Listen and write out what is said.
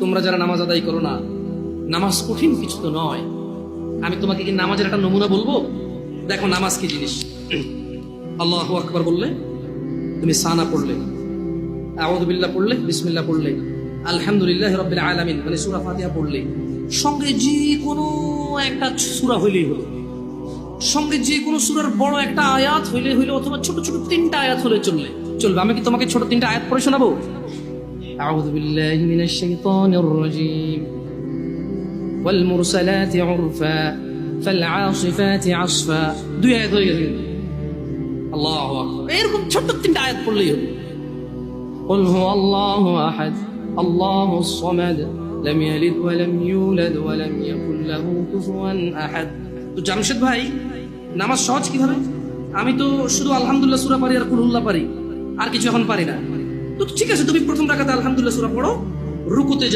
তোমরা যারা নামাজ আদায় করো না, নামাজ কঠিন কিছু তো নয়। আমি তোমাকে কি নামাজের একটা নমুনা বলবো? দেখো নামাজ কি জিনিস। আল্লাহু আকবার বললে, তুমি সানা পড়লে, আউযু বিল্লাহ পড়লে, বিসমিল্লাহ পড়লে, আলহামদুলিল্লাহি রাব্বিল আলামিন মানে সূরা ফাতিহা পড়লে, সঙ্গে যে কোনো একটা সূরা হইলেই হলো, সঙ্গে যে কোনো সূরার বড় একটা আয়াত হইলে হইলো, অথবা ছোট ছোট তিনটা আয়াত হলে চলবে। আমি কি তোমাকে ছোট তিনটা আয়াত পড়ে শোনাবো? আউযু বিল্লাহি মিনাশ শাইতানির রাজীম, ওয়াল মুরসালাতি উরফা ফাল আসিফাতি আসফা। দুই আয়াত হয়ে গেছে। আল্লাহু আকবার। এরকম ছোট তিনটা আয়াত পড়লেই হলো। কুল হুয়াল্লাহু আহাদ আল্লাহুস সামাদ লাম ইয়ালিদ ওয়া লাম ইউলাদ ওয়া লাম ইয়াকুল লাহু কুফুয়ান আহাদ। তো জামশেদ ভাই, নামাজ সহজ কিভাবে? আমি তো শুধু আলহামদুলিল্লাহ সূরা পারি আর কুল হুল্লাহ পারি, আর কিছু এখন পারি না। তো ঠিক আছে, তুমি প্রথম রাকাতে আলহামদুলিল্লাহ সূরা পড়ো, রুকুতে